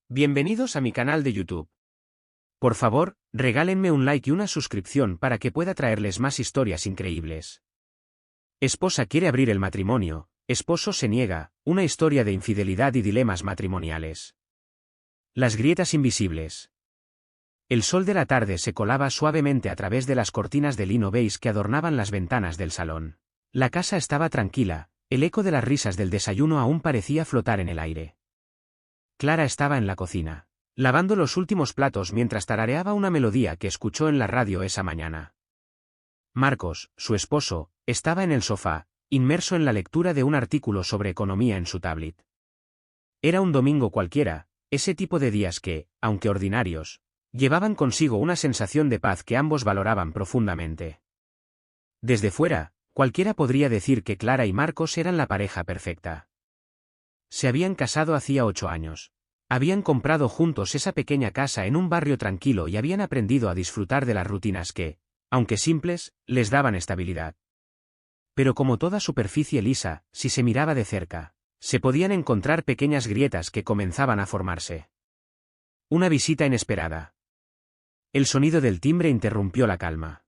Bienvenidos a mi canal de YouTube. Por favor, regálenme un like y una suscripción para que pueda traerles más historias increíbles. Esposa quiere abrir el matrimonio, esposo se niega, una historia de infidelidad y dilemas matrimoniales. Las grietas invisibles. El sol de la tarde se colaba suavemente a través de las cortinas de lino beige que adornaban las ventanas del salón. La casa estaba tranquila, el eco de las risas del desayuno aún parecía flotar en el aire. Clara estaba en la cocina, lavando los últimos platos mientras tarareaba una melodía que escuchó en la radio esa mañana. Marcos, su esposo, estaba en el sofá, inmerso en la lectura de un artículo sobre economía en su tablet. Era un domingo cualquiera, ese tipo de días que, aunque ordinarios, llevaban consigo una sensación de paz que ambos valoraban profundamente. Desde fuera, cualquiera podría decir que Clara y Marcos eran la pareja perfecta. Se habían casado hacía 8 años. Habían comprado juntos esa pequeña casa en un barrio tranquilo y habían aprendido a disfrutar de las rutinas que, aunque simples, les daban estabilidad. Pero como toda superficie lisa, si se miraba de cerca, se podían encontrar pequeñas grietas que comenzaban a formarse. Una visita inesperada. El sonido del timbre interrumpió la calma.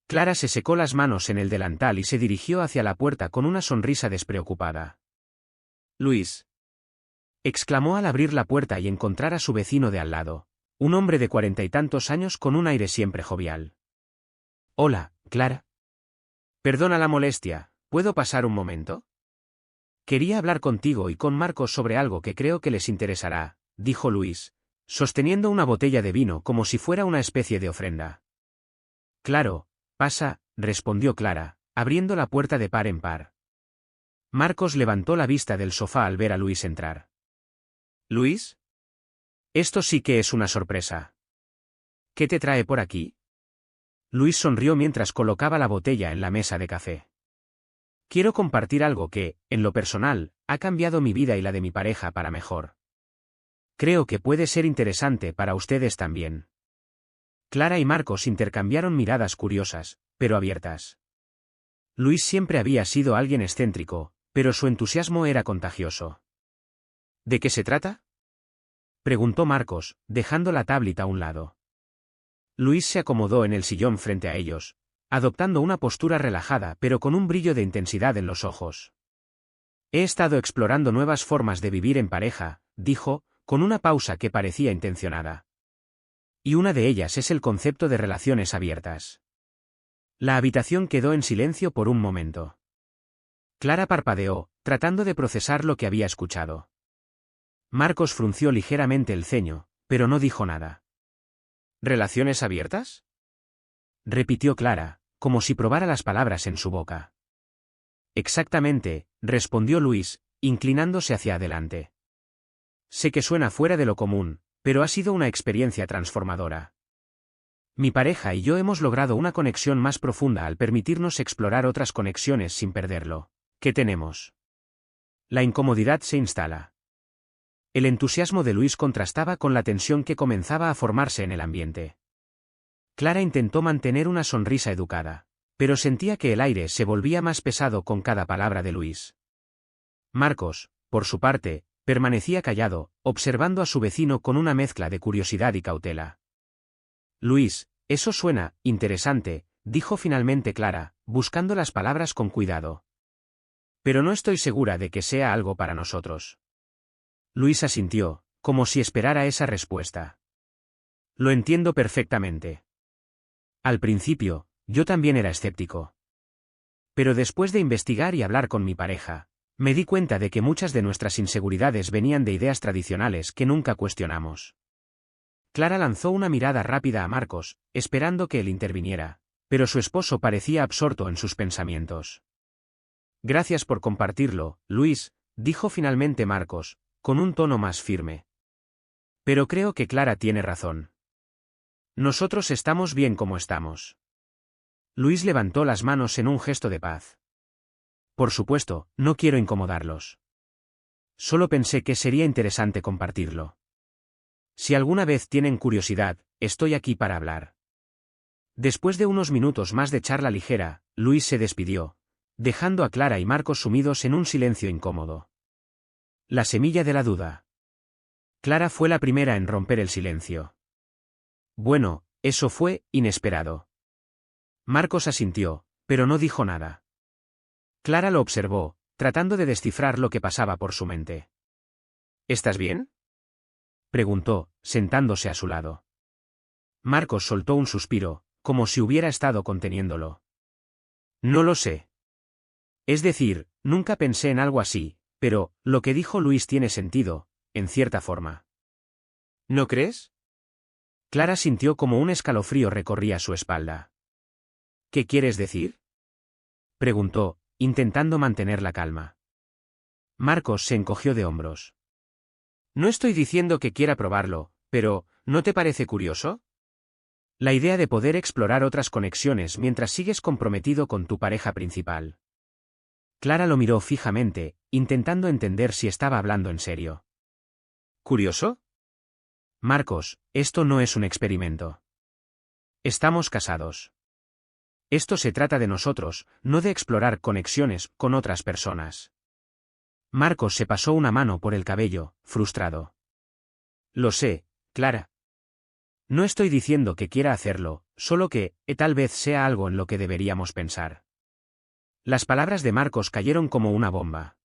Clara se secó las manos en el delantal y se dirigió hacia la puerta con una sonrisa despreocupada. «Luis», exclamó al abrir la puerta y encontrar a su vecino de al lado, un hombre de 40 y tantos años con un aire siempre jovial. «Hola, Clara. Perdona la molestia, ¿puedo pasar un momento?» «Quería hablar contigo y con Marcos sobre algo que creo que les interesará», dijo Luis, sosteniendo una botella de vino como si fuera una especie de ofrenda. «Claro, pasa», respondió Clara, abriendo la puerta de par en par. Marcos levantó la vista del sofá al ver a Luis entrar. «¿Luis? Esto sí que es una sorpresa. ¿Qué te trae por aquí?» Luis sonrió mientras colocaba la botella en la mesa de café. «Quiero compartir algo que, en lo personal, ha cambiado mi vida y la de mi pareja para mejor. Creo que puede ser interesante para ustedes también». Clara y Marcos intercambiaron miradas curiosas, pero abiertas. Luis siempre había sido alguien excéntrico, pero su entusiasmo era contagioso. «¿De qué se trata?», preguntó Marcos, dejando la tablet a un lado. Luis se acomodó en el sillón frente a ellos, adoptando una postura relajada pero con un brillo de intensidad en los ojos. «He estado explorando nuevas formas de vivir en pareja», dijo, con una pausa que parecía intencionada. «Y una de ellas es el concepto de relaciones abiertas». La habitación quedó en silencio por un momento. Clara parpadeó, tratando de procesar lo que había escuchado. Marcos frunció ligeramente el ceño, pero no dijo nada. «¿Relaciones abiertas?», repitió Clara, como si probara las palabras en su boca. «Exactamente», respondió Luis, inclinándose hacia adelante. «Sé que suena fuera de lo común, pero ha sido una experiencia transformadora. Mi pareja y yo hemos logrado una conexión más profunda al permitirnos explorar otras conexiones sin perderlo que tenemos». La incomodidad se instala. El entusiasmo de Luis contrastaba con la tensión que comenzaba a formarse en el ambiente. Clara intentó mantener una sonrisa educada, pero sentía que el aire se volvía más pesado con cada palabra de Luis. Marcos, por su parte, permanecía callado, observando a su vecino con una mezcla de curiosidad y cautela. «Luis, eso suena interesante», dijo finalmente Clara, buscando las palabras con cuidado. «Pero no estoy segura de que sea algo para nosotros». Luis asintió, como si esperara esa respuesta. «Lo entiendo perfectamente. Al principio, yo también era escéptico. Pero después de investigar y hablar con mi pareja, me di cuenta de que muchas de nuestras inseguridades venían de ideas tradicionales que nunca cuestionamos». Clara lanzó una mirada rápida a Marcos, esperando que él interviniera, pero su esposo parecía absorto en sus pensamientos. «Gracias por compartirlo, Luis», dijo finalmente Marcos, con un tono más firme. «Pero creo que Clara tiene razón. Nosotros estamos bien como estamos». Luis levantó las manos en un gesto de paz. «Por supuesto, no quiero incomodarlos. Solo pensé que sería interesante compartirlo. Si alguna vez tienen curiosidad, estoy aquí para hablar». Después de unos minutos más de charla ligera, Luis se despidió, dejando a Clara y Marcos sumidos en un silencio incómodo. La semilla de la duda. Clara fue la primera en romper el silencio. Bueno, eso fue inesperado. Marcos asintió, pero no dijo nada. Clara lo observó, tratando de descifrar lo que pasaba por su mente. ¿Estás bien?, preguntó, sentándose a su lado. Marcos soltó un suspiro, como si hubiera estado conteniéndolo. No lo sé. Es decir, nunca pensé en algo así, pero lo que dijo Luis tiene sentido, en cierta forma. ¿No crees? Clara sintió como un escalofrío recorría su espalda. ¿Qué quieres decir?, preguntó, intentando mantener la calma. Marcos se encogió de hombros. No estoy diciendo que quiera probarlo, pero ¿no te parece curioso? La idea de poder explorar otras conexiones mientras sigues comprometido con tu pareja principal. Clara lo miró fijamente, intentando entender si estaba hablando en serio. ¿Curioso? Marcos, esto no es un experimento. Estamos casados. Esto se trata de nosotros, no de explorar conexiones con otras personas. Marcos se pasó una mano por el cabello, frustrado. Lo sé, Clara. No estoy diciendo que quiera hacerlo, solo que, tal vez sea algo en lo que deberíamos pensar. Las palabras de Marcos cayeron como una bomba.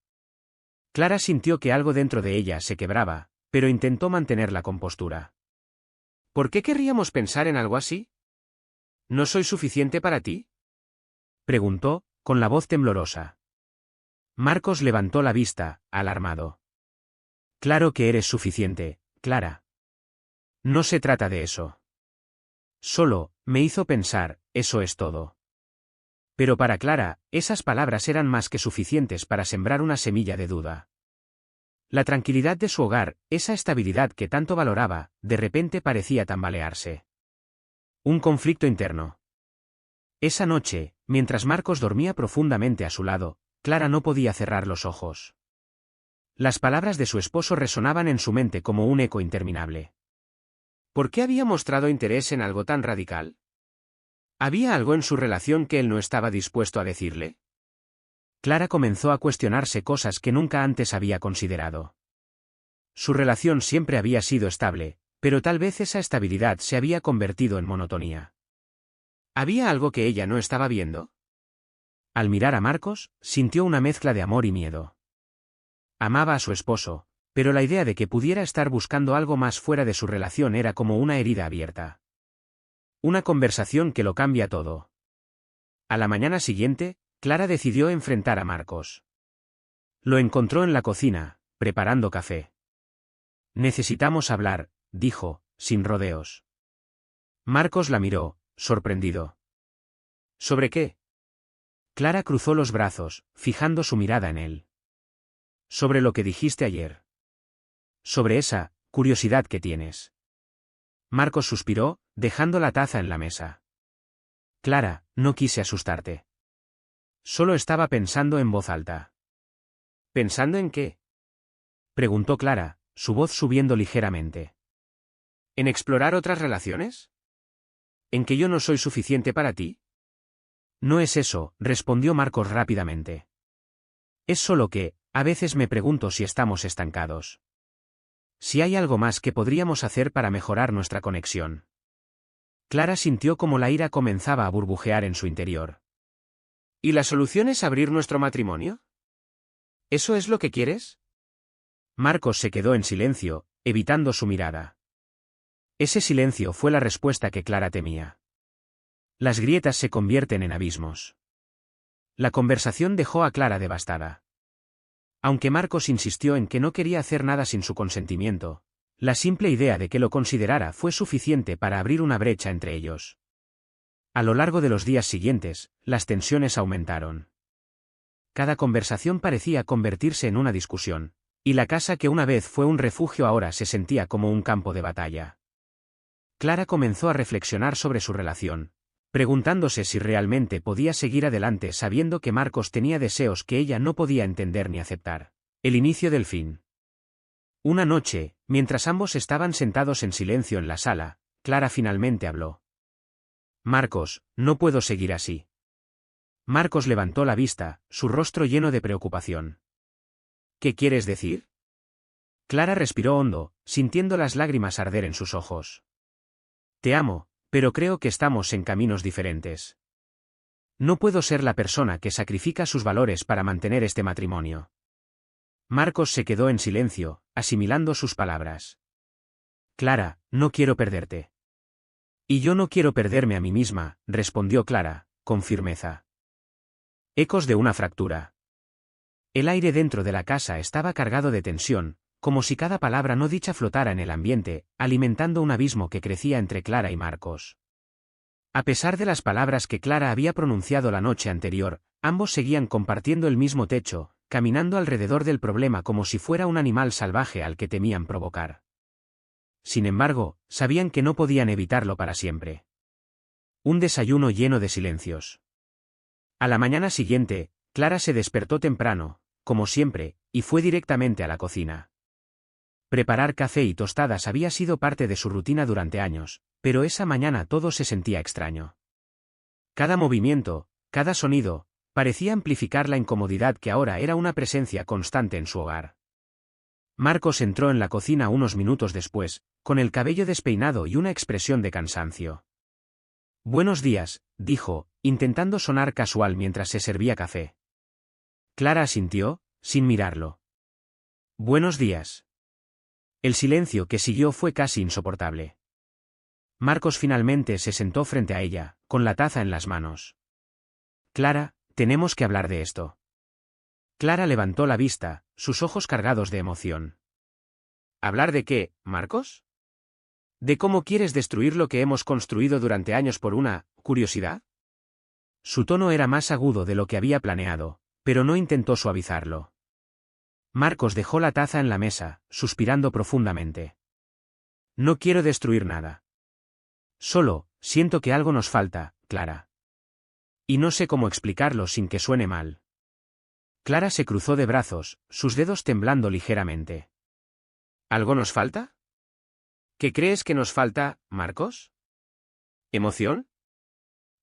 Clara sintió que algo dentro de ella se quebraba, pero intentó mantener la compostura. ¿Por qué querríamos pensar en algo así? ¿No soy suficiente para ti?, preguntó, con la voz temblorosa. Marcos levantó la vista, alarmado. Claro que eres suficiente, Clara. No se trata de eso. Solo, me hizo pensar, eso es todo. Pero para Clara, esas palabras eran más que suficientes para sembrar una semilla de duda. La tranquilidad de su hogar, esa estabilidad que tanto valoraba, de repente parecía tambalearse. Un conflicto interno. Esa noche, mientras Marcos dormía profundamente a su lado, Clara no podía cerrar los ojos. Las palabras de su esposo resonaban en su mente como un eco interminable. ¿Por qué había mostrado interés en algo tan radical? ¿Había algo en su relación que él no estaba dispuesto a decirle? Clara comenzó a cuestionarse cosas que nunca antes había considerado. Su relación siempre había sido estable, pero tal vez esa estabilidad se había convertido en monotonía. ¿Había algo que ella no estaba viendo? Al mirar a Marcos, sintió una mezcla de amor y miedo. Amaba a su esposo, pero la idea de que pudiera estar buscando algo más fuera de su relación era como una herida abierta. Una conversación que lo cambia todo. A la mañana siguiente, Clara decidió enfrentar a Marcos. Lo encontró en la cocina, preparando café. Necesitamos hablar, dijo, sin rodeos. Marcos la miró, sorprendido. ¿Sobre qué? Clara cruzó los brazos, fijando su mirada en él. Sobre lo que dijiste ayer. Sobre esa curiosidad que tienes. Marcos suspiró, dejando la taza en la mesa. Clara, no quise asustarte. Solo estaba pensando en voz alta. ¿Pensando en qué?, preguntó Clara, su voz subiendo ligeramente. ¿En explorar otras relaciones? ¿En que yo no soy suficiente para ti? No es eso, respondió Marcos rápidamente. Es solo que, a veces me pregunto si estamos estancados. Si hay algo más que podríamos hacer para mejorar nuestra conexión. Clara sintió como la ira comenzaba a burbujear en su interior. ¿Y la solución es abrir nuestro matrimonio? ¿Eso es lo que quieres? Marcos se quedó en silencio, evitando su mirada. Ese silencio fue la respuesta que Clara temía. Las grietas se convierten en abismos. La conversación dejó a Clara devastada. Aunque Marcos insistió en que no quería hacer nada sin su consentimiento, la simple idea de que lo considerara fue suficiente para abrir una brecha entre ellos. A lo largo de los días siguientes, las tensiones aumentaron. Cada conversación parecía convertirse en una discusión, y la casa que una vez fue un refugio ahora se sentía como un campo de batalla. Clara comenzó a reflexionar sobre su relación, preguntándose si realmente podía seguir adelante sabiendo que Marcos tenía deseos que ella no podía entender ni aceptar. El inicio del fin. Una noche, mientras ambos estaban sentados en silencio en la sala, Clara finalmente habló. Marcos, no puedo seguir así. Marcos levantó la vista, su rostro lleno de preocupación. ¿Qué quieres decir? Clara respiró hondo, sintiendo las lágrimas arder en sus ojos. Te amo, pero creo que estamos en caminos diferentes. No puedo ser la persona que sacrifica sus valores para mantener este matrimonio. Marcos se quedó en silencio, asimilando sus palabras. Clara, no quiero perderte. Y yo no quiero perderme a mí misma, respondió Clara, con firmeza. Ecos de una fractura. El aire dentro de la casa estaba cargado de tensión, como si cada palabra no dicha flotara en el ambiente, alimentando un abismo que crecía entre Clara y Marcos. A pesar de las palabras que Clara había pronunciado la noche anterior, ambos seguían compartiendo el mismo techo, caminando alrededor del problema como si fuera un animal salvaje al que temían provocar. Sin embargo, sabían que no podían evitarlo para siempre. Un desayuno lleno de silencios. A la mañana siguiente, Clara se despertó temprano, como siempre, y fue directamente a la cocina. Preparar café y tostadas había sido parte de su rutina durante años, pero esa mañana todo se sentía extraño. Cada movimiento, cada sonido, parecía amplificar la incomodidad que ahora era una presencia constante en su hogar. Marcos entró en la cocina unos minutos después, con el cabello despeinado y una expresión de cansancio. Buenos días, dijo, intentando sonar casual mientras se servía café. Clara asintió, sin mirarlo. Buenos días. El silencio que siguió fue casi insoportable. Marcos finalmente se sentó frente a ella, con la taza en las manos. Clara, tenemos que hablar de esto. Clara levantó la vista, sus ojos cargados de emoción. ¿Hablar de qué, Marcos? ¿De cómo quieres destruir lo que hemos construido durante años por una curiosidad? Su tono era más agudo de lo que había planeado, pero no intentó suavizarlo. Marcos dejó la taza en la mesa, suspirando profundamente. No quiero destruir nada. Solo, siento que algo nos falta, Clara. Y no sé cómo explicarlo sin que suene mal. Clara se cruzó de brazos, sus dedos temblando ligeramente. ¿Algo nos falta? ¿Qué crees que nos falta, Marcos? ¿Emoción?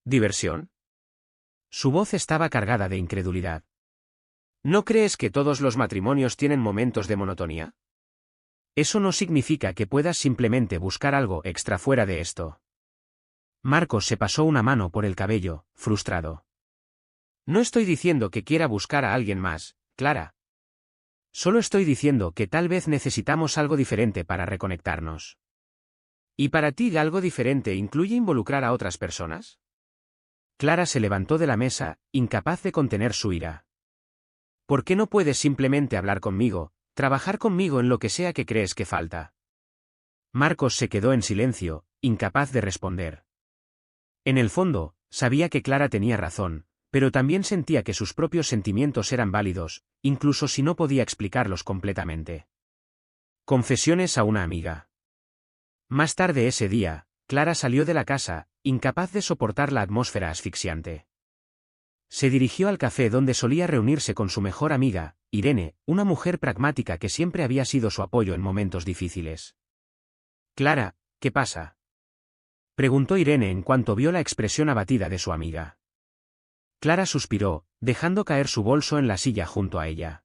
¿Diversión? Su voz estaba cargada de incredulidad. ¿No crees que todos los matrimonios tienen momentos de monotonía? Eso no significa que puedas simplemente buscar algo extra fuera de esto. Marcos se pasó una mano por el cabello, frustrado. No estoy diciendo que quiera buscar a alguien más, Clara. Solo estoy diciendo que tal vez necesitamos algo diferente para reconectarnos. ¿Y para ti algo diferente incluye involucrar a otras personas? Clara se levantó de la mesa, incapaz de contener su ira. ¿Por qué no puedes simplemente hablar conmigo, trabajar conmigo en lo que sea que crees que falta? Marcos se quedó en silencio, incapaz de responder. En el fondo, sabía que Clara tenía razón, pero también sentía que sus propios sentimientos eran válidos, incluso si no podía explicarlos completamente. Confesiones a una amiga. Más tarde ese día, Clara salió de la casa, incapaz de soportar la atmósfera asfixiante. Se dirigió al café donde solía reunirse con su mejor amiga, Irene, una mujer pragmática que siempre había sido su apoyo en momentos difíciles. Clara, ¿qué pasa? Preguntó Irene en cuanto vio la expresión abatida de su amiga. Clara suspiró, dejando caer su bolso en la silla junto a ella.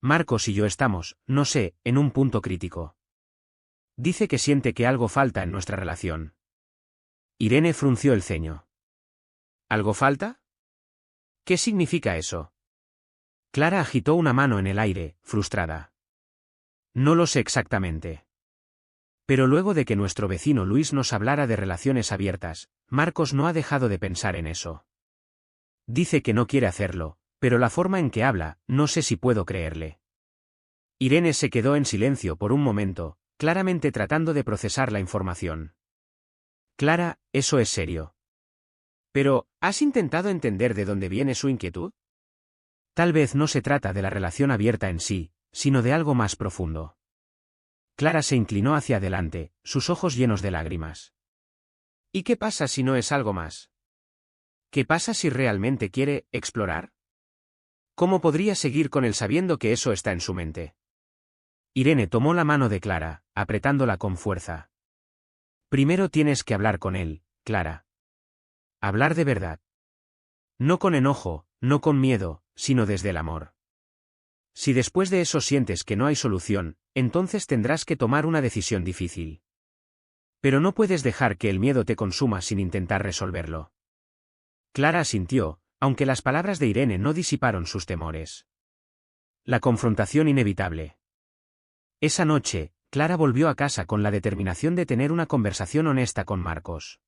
Marcos y yo estamos, no sé, en un punto crítico. Dice que siente que algo falta en nuestra relación. Irene frunció el ceño. ¿Algo falta? ¿Qué significa eso? Clara agitó una mano en el aire, frustrada. No lo sé exactamente. Pero luego de que nuestro vecino Luis nos hablara de relaciones abiertas, Marcos no ha dejado de pensar en eso. Dice que no quiere hacerlo, pero la forma en que habla, no sé si puedo creerle. Irene se quedó en silencio por un momento, claramente tratando de procesar la información. Clara, eso es serio. Pero, ¿has intentado entender de dónde viene su inquietud? Tal vez no se trata de la relación abierta en sí, sino de algo más profundo. Clara se inclinó hacia adelante, sus ojos llenos de lágrimas. ¿Y qué pasa si no es algo más? ¿Qué pasa si realmente quiere explorar? ¿Cómo podría seguir con él sabiendo que eso está en su mente? Irene tomó la mano de Clara, apretándola con fuerza. Primero tienes que hablar con él, Clara. Hablar de verdad. No con enojo, no con miedo, sino desde el amor. Si después de eso sientes que no hay solución, entonces tendrás que tomar una decisión difícil. Pero no puedes dejar que el miedo te consuma sin intentar resolverlo. Clara asintió, aunque las palabras de Irene no disiparon sus temores. La confrontación inevitable. Esa noche, Clara volvió a casa con la determinación de tener una conversación honesta con Marcos.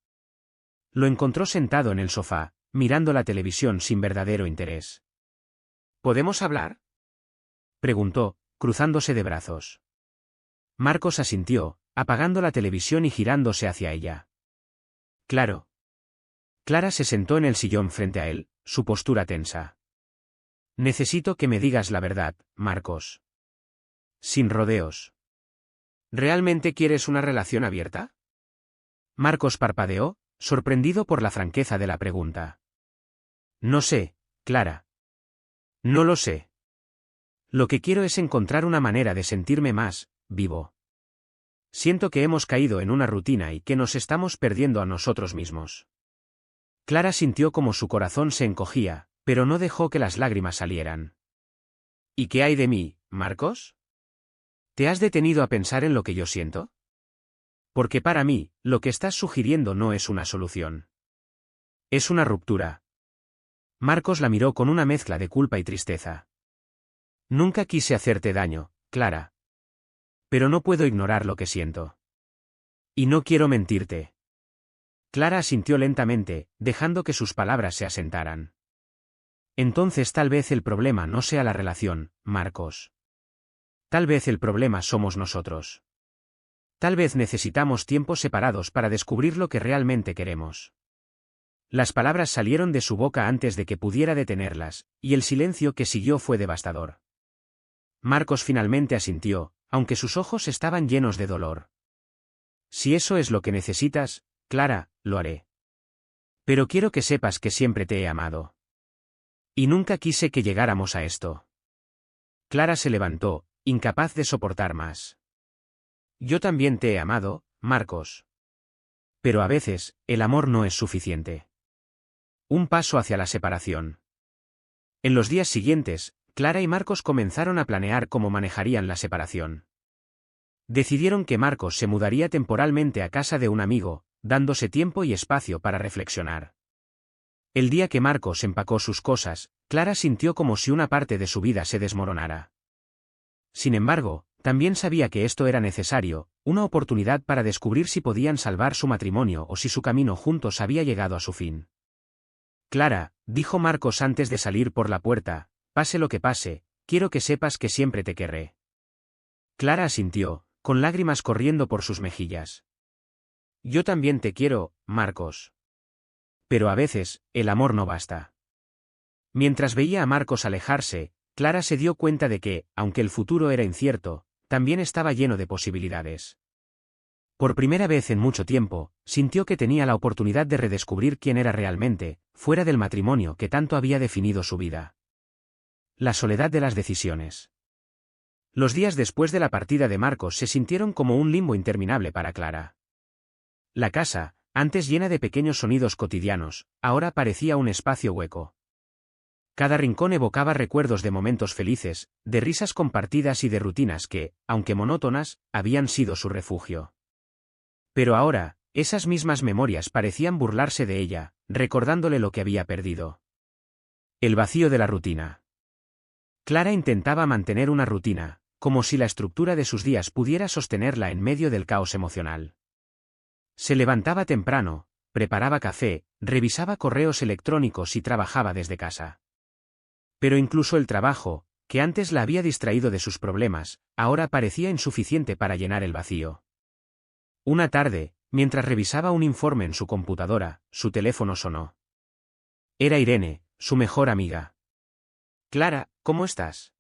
Lo encontró sentado en el sofá, mirando la televisión sin verdadero interés. ¿Podemos hablar?, preguntó, cruzándose de brazos. Marcos asintió, apagando la televisión y girándose hacia ella. Claro. Clara se sentó en el sillón frente a él, su postura tensa. Necesito que me digas la verdad, Marcos. Sin rodeos. ¿Realmente quieres una relación abierta? Marcos parpadeó, sorprendido por la franqueza de la pregunta. No sé, Clara. No lo sé. Lo que quiero es encontrar una manera de sentirme más vivo. Siento que hemos caído en una rutina y que nos estamos perdiendo a nosotros mismos. Clara sintió como su corazón se encogía, pero no dejó que las lágrimas salieran. ¿Y qué hay de mí, Marcos? ¿Te has detenido a pensar en lo que yo siento? Porque para mí, lo que estás sugiriendo no es una solución. Es una ruptura. Marcos la miró con una mezcla de culpa y tristeza. Nunca quise hacerte daño, Clara. Pero no puedo ignorar lo que siento. Y no quiero mentirte. Clara asintió lentamente, dejando que sus palabras se asentaran. Entonces tal vez el problema no sea la relación, Marcos. Tal vez el problema somos nosotros. Tal vez necesitamos tiempos separados para descubrir lo que realmente queremos. Las palabras salieron de su boca antes de que pudiera detenerlas, y el silencio que siguió fue devastador. Marcos finalmente asintió, aunque sus ojos estaban llenos de dolor. Si eso es lo que necesitas, Clara, lo haré. Pero quiero que sepas que siempre te he amado. Y nunca quise que llegáramos a esto. Clara se levantó, incapaz de soportar más. Yo también te he amado, Marcos. Pero a veces, el amor no es suficiente. Un paso hacia la separación. En los días siguientes, Clara y Marcos comenzaron a planear cómo manejarían la separación. Decidieron que Marcos se mudaría temporalmente a casa de un amigo, dándose tiempo y espacio para reflexionar. El día que Marcos empacó sus cosas, Clara sintió como si una parte de su vida se desmoronara. Sin embargo, también sabía que esto era necesario, una oportunidad para descubrir si podían salvar su matrimonio o si su camino juntos había llegado a su fin. Clara, dijo Marcos antes de salir por la puerta, pase lo que pase, quiero que sepas que siempre te querré. Clara asintió, con lágrimas corriendo por sus mejillas. Yo también te quiero, Marcos. Pero a veces, el amor no basta. Mientras veía a Marcos alejarse, Clara se dio cuenta de que, aunque el futuro era incierto, también estaba lleno de posibilidades. Por primera vez en mucho tiempo, sintió que tenía la oportunidad de redescubrir quién era realmente, fuera del matrimonio que tanto había definido su vida. La soledad de las decisiones. Los días después de la partida de Marcos se sintieron como un limbo interminable para Clara. La casa, antes llena de pequeños sonidos cotidianos, ahora parecía un espacio hueco. Cada rincón evocaba recuerdos de momentos felices, de risas compartidas y de rutinas que, aunque monótonas, habían sido su refugio. Pero ahora, esas mismas memorias parecían burlarse de ella, recordándole lo que había perdido. El vacío de la rutina. Clara intentaba mantener una rutina, como si la estructura de sus días pudiera sostenerla en medio del caos emocional. Se levantaba temprano, preparaba café, revisaba correos electrónicos y trabajaba desde casa. Pero incluso el trabajo, que antes la había distraído de sus problemas, ahora parecía insuficiente para llenar el vacío. Una tarde, mientras revisaba un informe en su computadora, su teléfono sonó. Era Irene, su mejor amiga. Clara, ¿cómo estás?,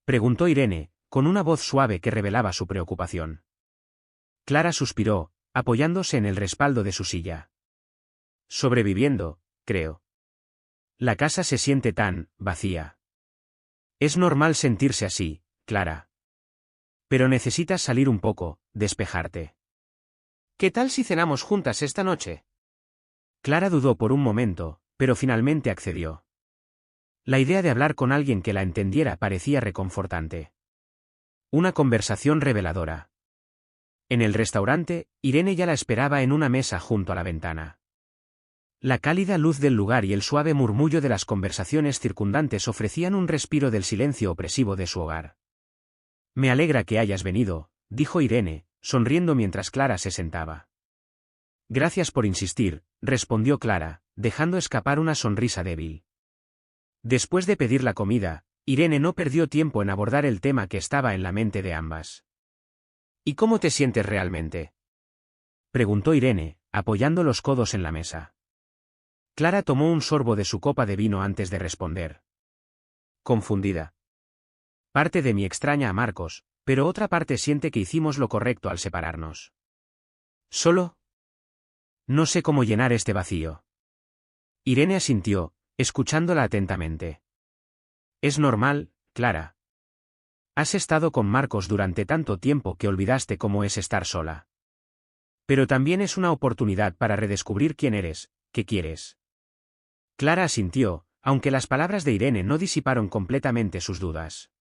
preguntó Irene, con una voz suave que revelaba su preocupación. Clara suspiró, apoyándose en el respaldo de su silla. Sobreviviendo, creo. La casa se siente tan vacía. Es normal sentirse así, Clara. Pero necesitas salir un poco, despejarte. ¿Qué tal si cenamos juntas esta noche? Clara dudó por un momento, pero finalmente accedió. La idea de hablar con alguien que la entendiera parecía reconfortante. Una conversación reveladora. En el restaurante, Irene ya la esperaba en una mesa junto a la ventana. La cálida luz del lugar y el suave murmullo de las conversaciones circundantes ofrecían un respiro del silencio opresivo de su hogar. Me alegra que hayas venido, dijo Irene, sonriendo mientras Clara se sentaba. Gracias por insistir, respondió Clara, dejando escapar una sonrisa débil. Después de pedir la comida, Irene no perdió tiempo en abordar el tema que estaba en la mente de ambas. ¿Y cómo te sientes realmente?, preguntó Irene, apoyando los codos en la mesa. Clara tomó un sorbo de su copa de vino antes de responder. Confundida. Parte de mí extraña a Marcos, pero otra parte siente que hicimos lo correcto al separarnos. ¿Solo? No sé cómo llenar este vacío. Irene asintió, escuchándola atentamente. Es normal, Clara. Has estado con Marcos durante tanto tiempo que olvidaste cómo es estar sola. Pero también es una oportunidad para redescubrir quién eres, qué quieres. Clara asintió, aunque las palabras de Irene no disiparon completamente sus dudas.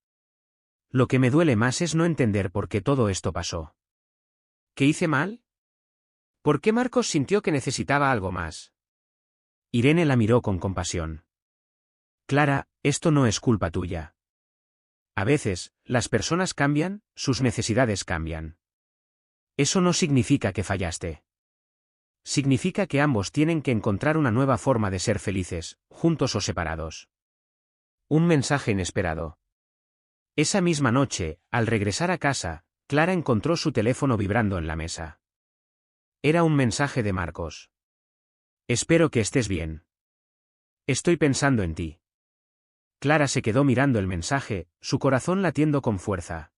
Lo que me duele más es no entender por qué todo esto pasó. ¿Qué hice mal? ¿Por qué Marcos sintió que necesitaba algo más? Irene la miró con compasión. Clara, esto no es culpa tuya. A veces, las personas cambian, sus necesidades cambian. Eso no significa que fallaste. Significa que ambos tienen que encontrar una nueva forma de ser felices, juntos o separados. Un mensaje inesperado. Esa misma noche, al regresar a casa, Clara encontró su teléfono vibrando en la mesa. Era un mensaje de Marcos. Espero que estés bien. Estoy pensando en ti. Clara se quedó mirando el mensaje, su corazón latiendo con fuerza.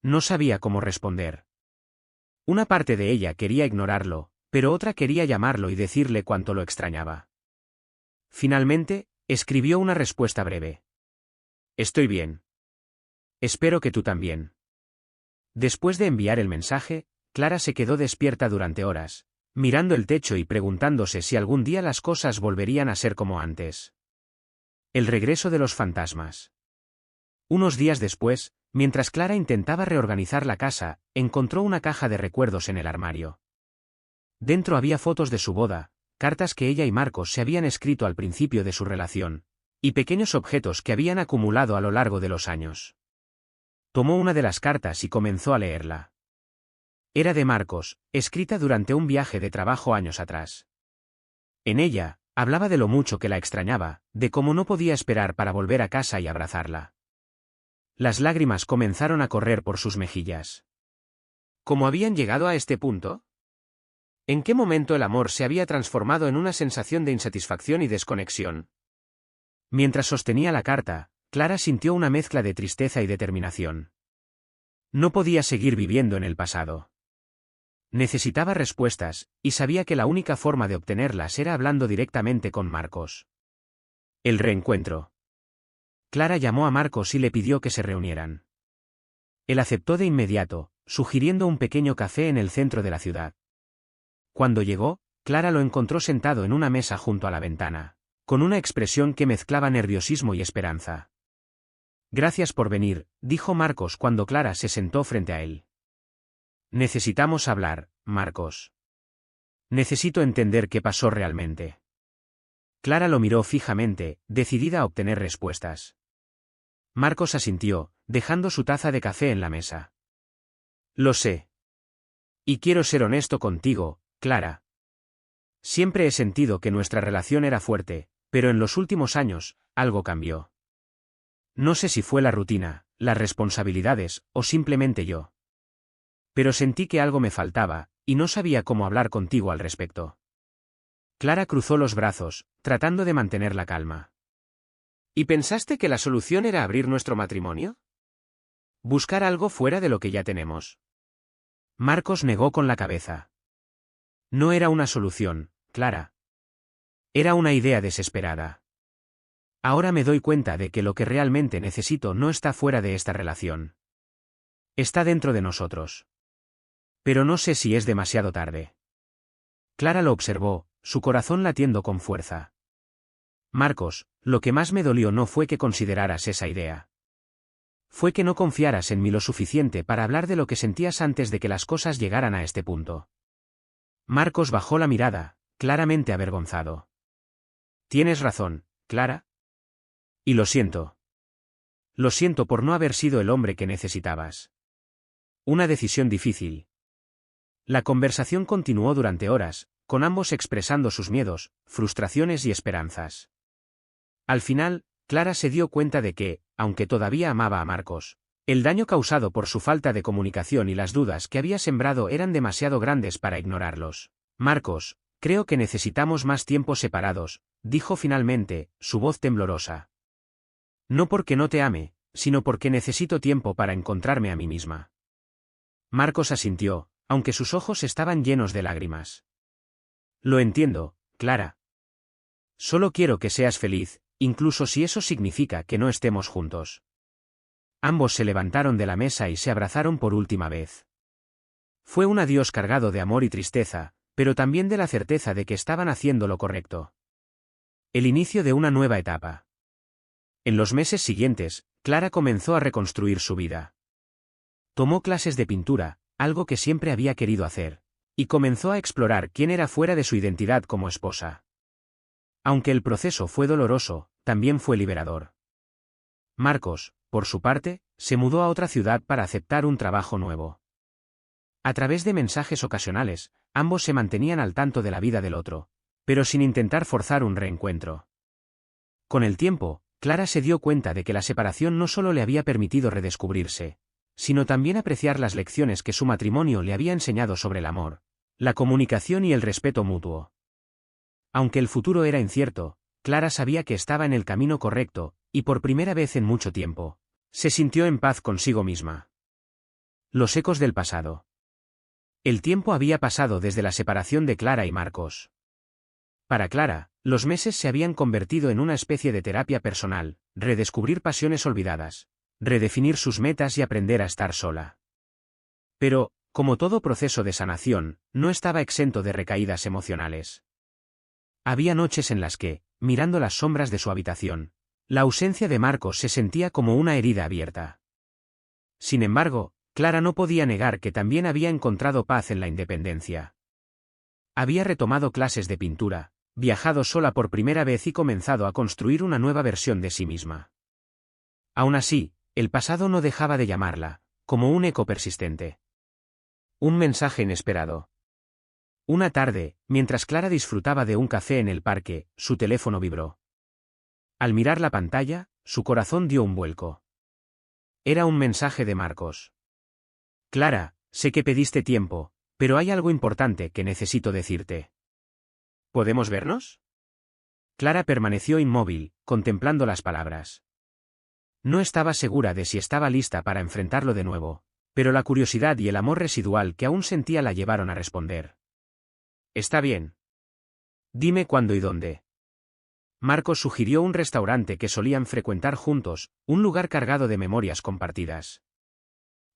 No sabía cómo responder. Una parte de ella quería ignorarlo, pero otra quería llamarlo y decirle cuánto lo extrañaba. Finalmente, escribió una respuesta breve. Estoy bien. Espero que tú también. Después de enviar el mensaje, Clara se quedó despierta durante horas, mirando el techo y preguntándose si algún día las cosas volverían a ser como antes. El regreso de los fantasmas. Unos días después, mientras Clara intentaba reorganizar la casa, encontró una caja de recuerdos en el armario. Dentro había fotos de su boda, cartas que ella y Marcos se habían escrito al principio de su relación, y pequeños objetos que habían acumulado a lo largo de los años. Tomó una de las cartas y comenzó a leerla. Era de Marcos, escrita durante un viaje de trabajo años atrás. En ella, hablaba de lo mucho que la extrañaba, de cómo no podía esperar para volver a casa y abrazarla. Las lágrimas comenzaron a correr por sus mejillas. ¿Cómo habían llegado a este punto? ¿En qué momento el amor se había transformado en una sensación de insatisfacción y desconexión? Mientras sostenía la carta, Clara sintió una mezcla de tristeza y determinación. No podía seguir viviendo en el pasado. Necesitaba respuestas, y sabía que la única forma de obtenerlas era hablando directamente con Marcos. El reencuentro. Clara llamó a Marcos y le pidió que se reunieran. Él aceptó de inmediato, sugiriendo un pequeño café en el centro de la ciudad. Cuando llegó, Clara lo encontró sentado en una mesa junto a la ventana, con una expresión que mezclaba nerviosismo y esperanza. Gracias por venir, dijo Marcos cuando Clara se sentó frente a él. Necesitamos hablar, Marcos. Necesito entender qué pasó realmente. Clara lo miró fijamente, decidida a obtener respuestas. Marcos asintió, dejando su taza de café en la mesa. Lo sé. Y quiero ser honesto contigo, Clara. Siempre he sentido que nuestra relación era fuerte, pero en los últimos años, algo cambió. No sé si fue la rutina, las responsabilidades, o simplemente yo. Pero sentí que algo me faltaba, y no sabía cómo hablar contigo al respecto. Clara cruzó los brazos, tratando de mantener la calma. ¿Y pensaste que la solución era abrir nuestro matrimonio? ¿Buscar algo fuera de lo que ya tenemos? Marcos negó con la cabeza. No era una solución, Clara. Era una idea desesperada. Ahora me doy cuenta de que lo que realmente necesito no está fuera de esta relación. Está dentro de nosotros. Pero no sé si es demasiado tarde. Clara lo observó, su corazón latiendo con fuerza. Marcos, lo que más me dolió no fue que consideraras esa idea. Fue que no confiaras en mí lo suficiente para hablar de lo que sentías antes de que las cosas llegaran a este punto. Marcos bajó la mirada, claramente avergonzado. Tienes razón, Clara. Y lo siento. Lo siento por no haber sido el hombre que necesitabas. Una decisión difícil. La conversación continuó durante horas, con ambos expresando sus miedos, frustraciones y esperanzas. Al final, Clara se dio cuenta de que, aunque todavía amaba a Marcos, el daño causado por su falta de comunicación y las dudas que había sembrado eran demasiado grandes para ignorarlos. Marcos, creo que necesitamos más tiempo separados, dijo finalmente, su voz temblorosa. No porque no te ame, sino porque necesito tiempo para encontrarme a mí misma. Marcos asintió, aunque sus ojos estaban llenos de lágrimas. Lo entiendo, Clara. Solo quiero que seas feliz, incluso si eso significa que no estemos juntos. Ambos se levantaron de la mesa y se abrazaron por última vez. Fue un adiós cargado de amor y tristeza, pero también de la certeza de que estaban haciendo lo correcto. El inicio de una nueva etapa. En los meses siguientes, Clara comenzó a reconstruir su vida. Tomó clases de pintura, algo que siempre había querido hacer, y comenzó a explorar quién era fuera de su identidad como esposa. Aunque el proceso fue doloroso, también fue liberador. Marcos, por su parte, se mudó a otra ciudad para aceptar un trabajo nuevo. A través de mensajes ocasionales, ambos se mantenían al tanto de la vida del otro, pero sin intentar forzar un reencuentro. Con el tiempo, Clara se dio cuenta de que la separación no solo le había permitido redescubrirse, sino también apreciar las lecciones que su matrimonio le había enseñado sobre el amor, la comunicación y el respeto mutuo. Aunque el futuro era incierto, Clara sabía que estaba en el camino correcto, y por primera vez en mucho tiempo, se sintió en paz consigo misma. Los ecos del pasado. El tiempo había pasado desde la separación de Clara y Marcos. Para Clara, los meses se habían convertido en una especie de terapia personal, redescubrir pasiones olvidadas, redefinir sus metas y aprender a estar sola. Pero, como todo proceso de sanación, no estaba exento de recaídas emocionales. Había noches en las que, mirando las sombras de su habitación, la ausencia de Marcos se sentía como una herida abierta. Sin embargo, Clara no podía negar que también había encontrado paz en la independencia. Había retomado clases de pintura, viajado sola por primera vez y comenzado a construir una nueva versión de sí misma. Aún así, el pasado no dejaba de llamarla, como un eco persistente. Un mensaje inesperado. Una tarde, mientras Clara disfrutaba de un café en el parque, su teléfono vibró. Al mirar la pantalla, su corazón dio un vuelco. Era un mensaje de Marcos. Clara, sé que pediste tiempo, pero hay algo importante que necesito decirte. ¿Podemos vernos? Clara permaneció inmóvil, contemplando las palabras. No estaba segura de si estaba lista para enfrentarlo de nuevo, pero la curiosidad y el amor residual que aún sentía la llevaron a responder. Está bien. Dime cuándo y dónde. Marcos sugirió un restaurante que solían frecuentar juntos, un lugar cargado de memorias compartidas.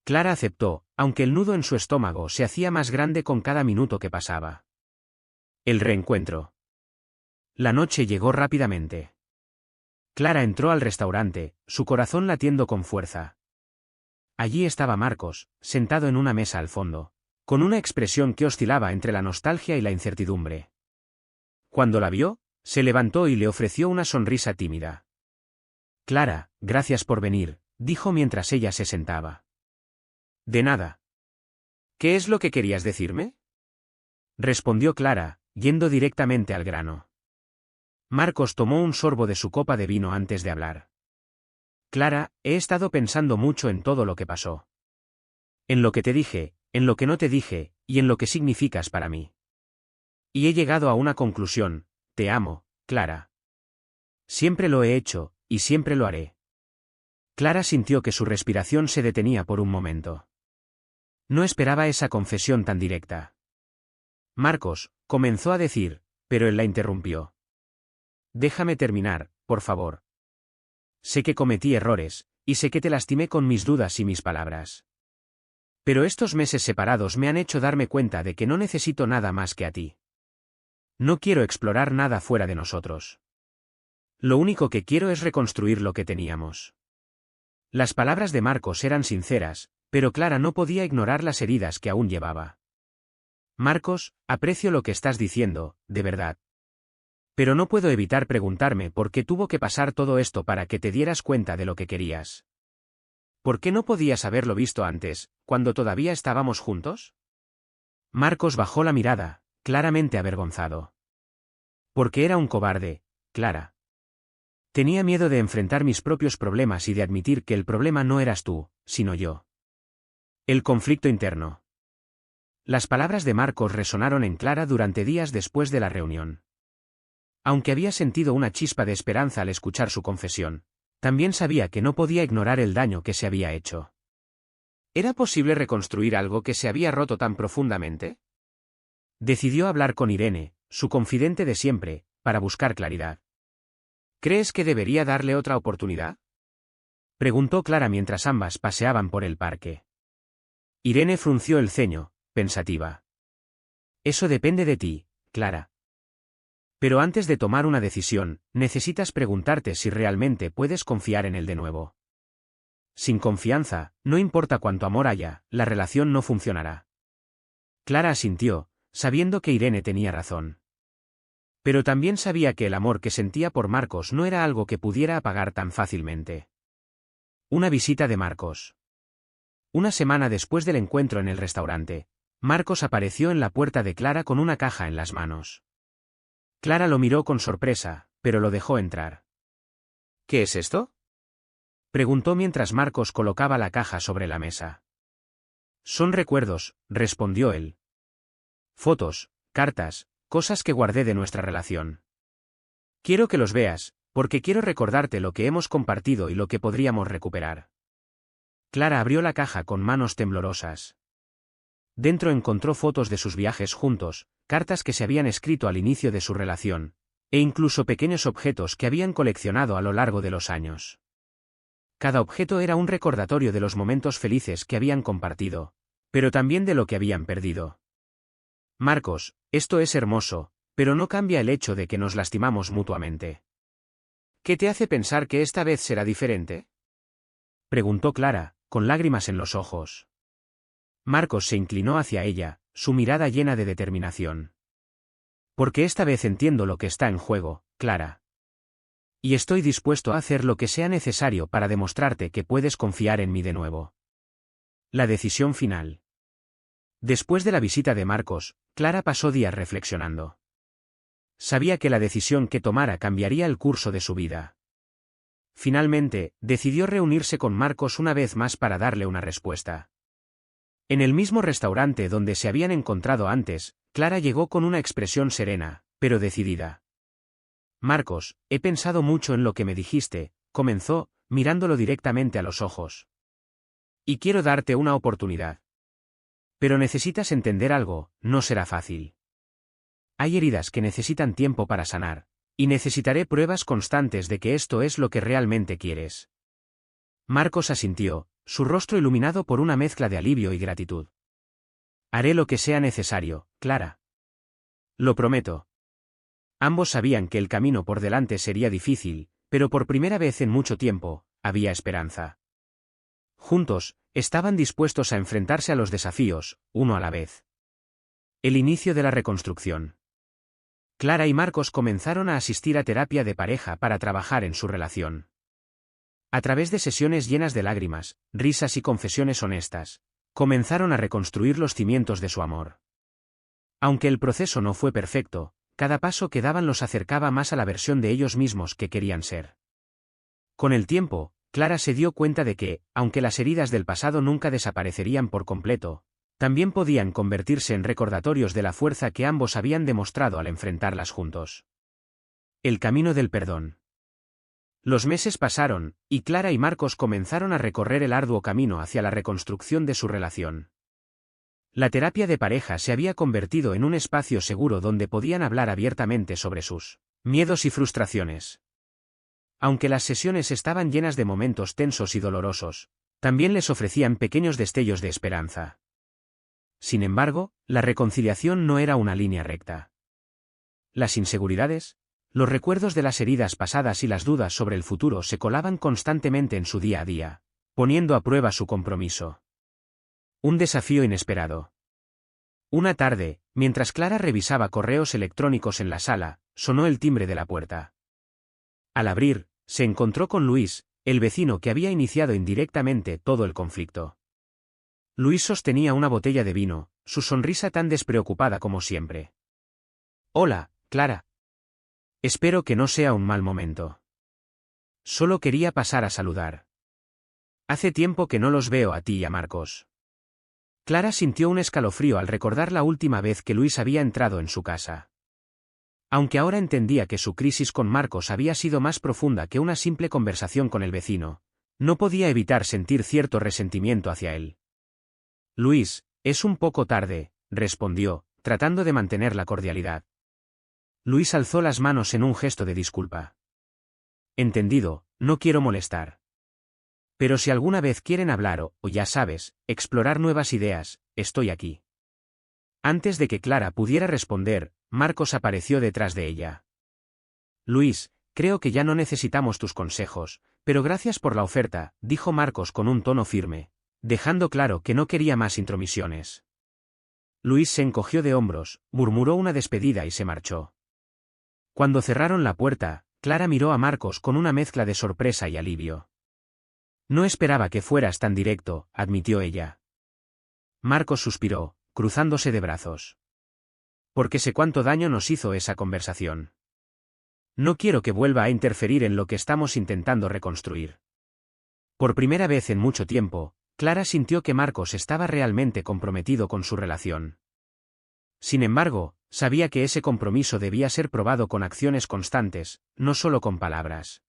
Clara aceptó, aunque el nudo en su estómago se hacía más grande con cada minuto que pasaba. El reencuentro. La noche llegó rápidamente. Clara entró al restaurante, su corazón latiendo con fuerza. Allí estaba Marcos, sentado en una mesa al fondo, con una expresión que oscilaba entre la nostalgia y la incertidumbre. Cuando la vio, se levantó y le ofreció una sonrisa tímida. Clara, gracias por venir, dijo mientras ella se sentaba. De nada. ¿Qué es lo que querías decirme? Respondió Clara, yendo directamente al grano. Marcos tomó un sorbo de su copa de vino antes de hablar. Clara, he estado pensando mucho en todo lo que pasó. En lo que te dije, en lo que no te dije, y en lo que significas para mí. Y he llegado a una conclusión: te amo, Clara. Siempre lo he hecho, y siempre lo haré. Clara sintió que su respiración se detenía por un momento. No esperaba esa confesión tan directa. Marcos, comenzó a decir, pero él la interrumpió. Déjame terminar, por favor. Sé que cometí errores, y sé que te lastimé con mis dudas y mis palabras. Pero estos meses separados me han hecho darme cuenta de que no necesito nada más que a ti. No quiero explorar nada fuera de nosotros. Lo único que quiero es reconstruir lo que teníamos. Las palabras de Marcos eran sinceras, pero Clara no podía ignorar las heridas que aún llevaba. Marcos, aprecio lo que estás diciendo, de verdad. Pero no puedo evitar preguntarme por qué tuvo que pasar todo esto para que te dieras cuenta de lo que querías. ¿Por qué no podías haberlo visto antes, cuando todavía estábamos juntos? Marcos bajó la mirada, claramente avergonzado. Porque era un cobarde, Clara. Tenía miedo de enfrentar mis propios problemas y de admitir que el problema no eras tú, sino yo. El conflicto interno. Las palabras de Marcos resonaron en Clara durante días después de la reunión. Aunque había sentido una chispa de esperanza al escuchar su confesión, también sabía que no podía ignorar el daño que se había hecho. ¿Era posible reconstruir algo que se había roto tan profundamente? Decidió hablar con Irene, su confidente de siempre, para buscar claridad. ¿Crees que debería darle otra oportunidad? Preguntó Clara mientras ambas paseaban por el parque. Irene frunció el ceño, pensativa. Eso depende de ti, Clara. Pero antes de tomar una decisión, necesitas preguntarte si realmente puedes confiar en él de nuevo. Sin confianza, no importa cuánto amor haya, la relación no funcionará. Clara asintió, sabiendo que Irene tenía razón. Pero también sabía que el amor que sentía por Marcos no era algo que pudiera apagar tan fácilmente. Una visita de Marcos. Una semana después del encuentro en el restaurante, Marcos apareció en la puerta de Clara con una caja en las manos. Clara lo miró con sorpresa, pero lo dejó entrar. ¿Qué es esto?, preguntó mientras Marcos colocaba la caja sobre la mesa. Son recuerdos, respondió él. Fotos, cartas, cosas que guardé de nuestra relación. Quiero que los veas, porque quiero recordarte lo que hemos compartido y lo que podríamos recuperar. Clara abrió la caja con manos temblorosas. Dentro encontró fotos de sus viajes juntos, cartas que se habían escrito al inicio de su relación, e incluso pequeños objetos que habían coleccionado a lo largo de los años. Cada objeto era un recordatorio de los momentos felices que habían compartido, pero también de lo que habían perdido. Marcos, esto es hermoso, pero no cambia el hecho de que nos lastimamos mutuamente. ¿Qué te hace pensar que esta vez será diferente?, preguntó Clara, con lágrimas en los ojos. Marcos se inclinó hacia ella, su mirada llena de determinación. Porque esta vez entiendo lo que está en juego, Clara. Y estoy dispuesto a hacer lo que sea necesario para demostrarte que puedes confiar en mí de nuevo. La decisión final. Después de la visita de Marcos, Clara pasó días reflexionando. Sabía que la decisión que tomara cambiaría el curso de su vida. Finalmente, decidió reunirse con Marcos una vez más para darle una respuesta. En el mismo restaurante donde se habían encontrado antes, Clara llegó con una expresión serena, pero decidida. Marcos, he pensado mucho en lo que me dijiste, comenzó, mirándolo directamente a los ojos. Y quiero darte una oportunidad. Pero necesitas entender algo, no será fácil. Hay heridas que necesitan tiempo para sanar, y necesitaré pruebas constantes de que esto es lo que realmente quieres. Marcos asintió, su rostro iluminado por una mezcla de alivio y gratitud. Haré lo que sea necesario, Clara. Lo prometo. Ambos sabían que el camino por delante sería difícil, pero por primera vez en mucho tiempo, había esperanza. Juntos, estaban dispuestos a enfrentarse a los desafíos, uno a la vez. El inicio de la reconstrucción. Clara y Marcos comenzaron a asistir a terapia de pareja para trabajar en su relación. A través de sesiones llenas de lágrimas, risas y confesiones honestas, comenzaron a reconstruir los cimientos de su amor. Aunque el proceso no fue perfecto, cada paso que daban los acercaba más a la versión de ellos mismos que querían ser. Con el tiempo, Clara se dio cuenta de que, aunque las heridas del pasado nunca desaparecerían por completo, también podían convertirse en recordatorios de la fuerza que ambos habían demostrado al enfrentarlas juntos. El camino del perdón. Los meses pasaron, y Clara y Marcos comenzaron a recorrer el arduo camino hacia la reconstrucción de su relación. La terapia de pareja se había convertido en un espacio seguro donde podían hablar abiertamente sobre sus miedos y frustraciones. Aunque las sesiones estaban llenas de momentos tensos y dolorosos, también les ofrecían pequeños destellos de esperanza. Sin embargo, la reconciliación no era una línea recta. Las inseguridades, los recuerdos de las heridas pasadas y las dudas sobre el futuro se colaban constantemente en su día a día, poniendo a prueba su compromiso. Un desafío inesperado. Una tarde, mientras Clara revisaba correos electrónicos en la sala, sonó el timbre de la puerta. Al abrir, se encontró con Luis, el vecino que había iniciado indirectamente todo el conflicto. Luis sostenía una botella de vino, su sonrisa tan despreocupada como siempre. «Hola, Clara. Espero que no sea un mal momento. Solo quería pasar a saludar. Hace tiempo que no los veo a ti y a Marcos». Clara sintió un escalofrío al recordar la última vez que Luis había entrado en su casa. Aunque ahora entendía que su crisis con Marcos había sido más profunda que una simple conversación con el vecino, no podía evitar sentir cierto resentimiento hacia él. «Luis, es un poco tarde», respondió, tratando de mantener la cordialidad. Luis alzó las manos en un gesto de disculpa. «Entendido, no quiero molestar. Pero si alguna vez quieren hablar o, ya sabes, explorar nuevas ideas, estoy aquí». Antes de que Clara pudiera responder, Marcos apareció detrás de ella. «Luis, creo que ya no necesitamos tus consejos, pero gracias por la oferta», dijo Marcos con un tono firme, dejando claro que no quería más intromisiones. Luis se encogió de hombros, murmuró una despedida y se marchó. Cuando cerraron la puerta, Clara miró a Marcos con una mezcla de sorpresa y alivio. «No esperaba que fueras tan directo», admitió ella. Marcos suspiró, cruzándose de brazos. «Porque sé cuánto daño nos hizo esa conversación. No quiero que vuelva a interferir en lo que estamos intentando reconstruir». Por primera vez en mucho tiempo, Clara sintió que Marcos estaba realmente comprometido con su relación. Sin embargo, sabía que ese compromiso debía ser probado con acciones constantes, no solo con palabras.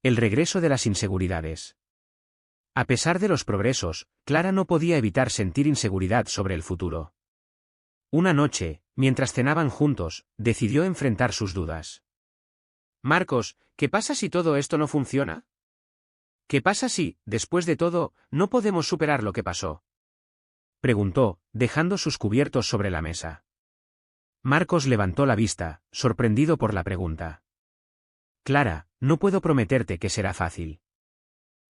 El regreso de las inseguridades. A pesar de los progresos, Clara no podía evitar sentir inseguridad sobre el futuro. Una noche, mientras cenaban juntos, decidió enfrentar sus dudas. «Marcos, ¿qué pasa si todo esto no funciona? ¿Qué pasa si, después de todo, no podemos superar lo que pasó?», preguntó, dejando sus cubiertos sobre la mesa. Marcos levantó la vista, sorprendido por la pregunta. «Clara, no puedo prometerte que será fácil.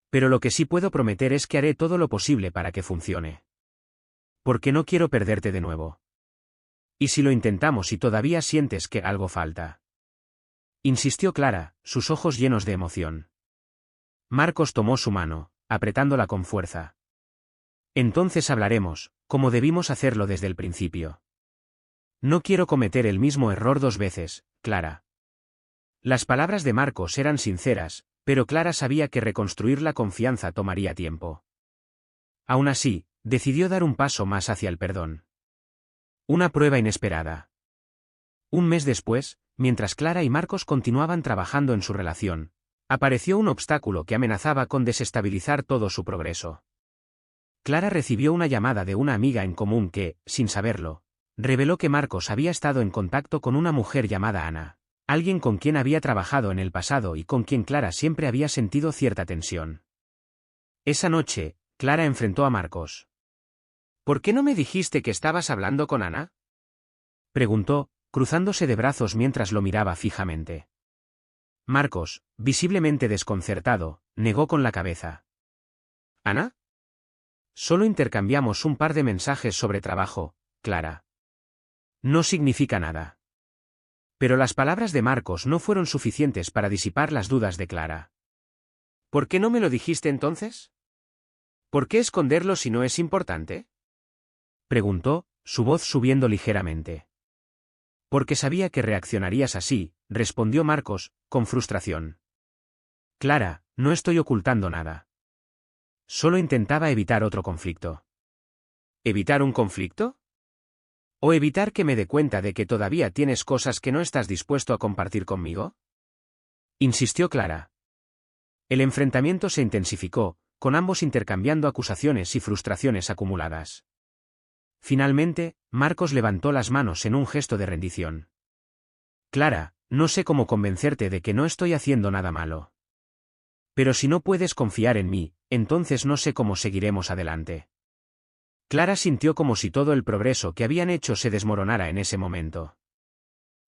Pero lo que sí puedo prometer es que haré todo lo posible para que funcione. Porque no quiero perderte de nuevo. ¿Y si lo intentamos y todavía sientes que algo falta?», insistió Clara, sus ojos llenos de emoción. Marcos tomó su mano, apretándola con fuerza. «Entonces hablaremos, como debimos hacerlo desde el principio. No quiero cometer el mismo error 2 veces, Clara». Las palabras de Marcos eran sinceras, pero Clara sabía que reconstruir la confianza tomaría tiempo. Aún así, decidió dar un paso más hacia el perdón. Una prueba inesperada. Un mes después, mientras Clara y Marcos continuaban trabajando en su relación, apareció un obstáculo que amenazaba con desestabilizar todo su progreso. Clara recibió una llamada de una amiga en común que, sin saberlo, reveló que Marcos había estado en contacto con una mujer llamada Ana, alguien con quien había trabajado en el pasado y con quien Clara siempre había sentido cierta tensión. Esa noche, Clara enfrentó a Marcos. «¿Por qué no me dijiste que estabas hablando con Ana?», preguntó, cruzándose de brazos mientras lo miraba fijamente. Marcos, visiblemente desconcertado, negó con la cabeza. «¿Ana? Solo intercambiamos un par de mensajes sobre trabajo, Clara. No significa nada». Pero las palabras de Marcos no fueron suficientes para disipar las dudas de Clara. «¿Por qué no me lo dijiste entonces? ¿Por qué esconderlo si no es importante?», preguntó, su voz subiendo ligeramente. «Porque sabía que reaccionarías así», respondió Marcos, con frustración. «Clara, no estoy ocultando nada. Solo intentaba evitar otro conflicto». «¿Evitar un conflicto? ¿O evitar que me dé cuenta de que todavía tienes cosas que no estás dispuesto a compartir conmigo?», insistió Clara. El enfrentamiento se intensificó, con ambos intercambiando acusaciones y frustraciones acumuladas. Finalmente, Marcos levantó las manos en un gesto de rendición. «Clara, no sé cómo convencerte de que no estoy haciendo nada malo. Pero si no puedes confiar en mí, entonces no sé cómo seguiremos adelante». Clara sintió como si todo el progreso que habían hecho se desmoronara en ese momento.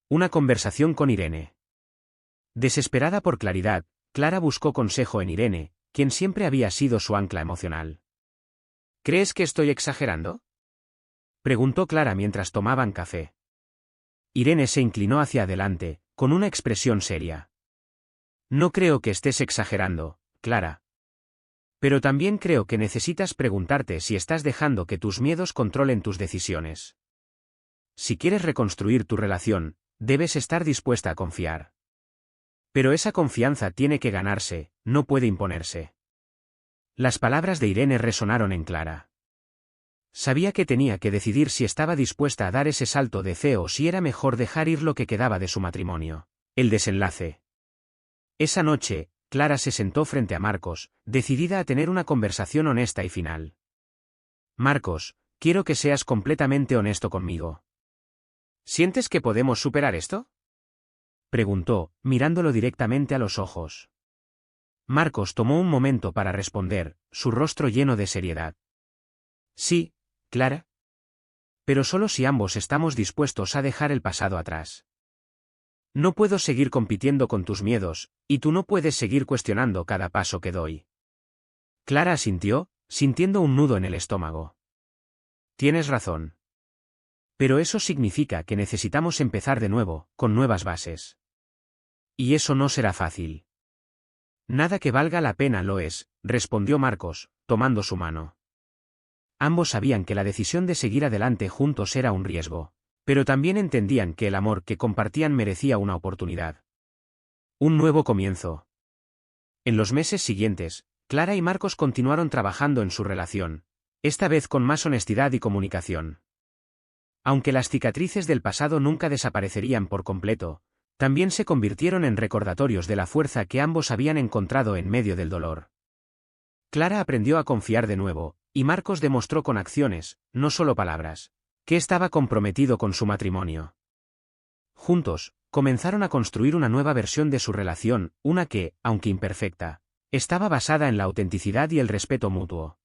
Una conversación con Irene. Desesperada por claridad, Clara buscó consejo en Irene, quien siempre había sido su ancla emocional. ¿Crees que estoy exagerando?, preguntó Clara mientras tomaban café. Irene se inclinó hacia adelante, con una expresión seria. No creo que estés exagerando, Clara. Pero también creo que necesitas preguntarte si estás dejando que tus miedos controlen tus decisiones. Si quieres reconstruir tu relación, debes estar dispuesta a confiar. Pero esa confianza tiene que ganarse, no puede imponerse. Las palabras de Irene resonaron en Clara. Sabía que tenía que decidir si estaba dispuesta a dar ese salto de fe o si era mejor dejar ir lo que quedaba de su matrimonio. El desenlace. Esa noche, Clara se sentó frente a Marcos, decidida a tener una conversación honesta y final. Marcos, quiero que seas completamente honesto conmigo. ¿Sientes que podemos superar esto?, preguntó, mirándolo directamente a los ojos. Marcos tomó un momento para responder, su rostro lleno de seriedad. Sí, Clara. Pero solo si ambos estamos dispuestos a dejar el pasado atrás. No puedo seguir compitiendo con tus miedos, y tú no puedes seguir cuestionando cada paso que doy. Clara asintió, sintiendo un nudo en el estómago. Tienes razón. Pero eso significa que necesitamos empezar de nuevo, con nuevas bases. Y eso no será fácil. Nada que valga la pena lo es, respondió Marcos, tomando su mano. Ambos sabían que la decisión de seguir adelante juntos era un riesgo, pero también entendían que el amor que compartían merecía una oportunidad. Un nuevo comienzo. En los meses siguientes, Clara y Marcos continuaron trabajando en su relación, esta vez con más honestidad y comunicación. Aunque las cicatrices del pasado nunca desaparecerían por completo, también se convirtieron en recordatorios de la fuerza que ambos habían encontrado en medio del dolor. Clara aprendió a confiar de nuevo, y Marcos demostró con acciones, no solo palabras, que estaba comprometido con su matrimonio. Juntos, comenzaron a construir una nueva versión de su relación, una que, aunque imperfecta, estaba basada en la autenticidad y el respeto mutuo.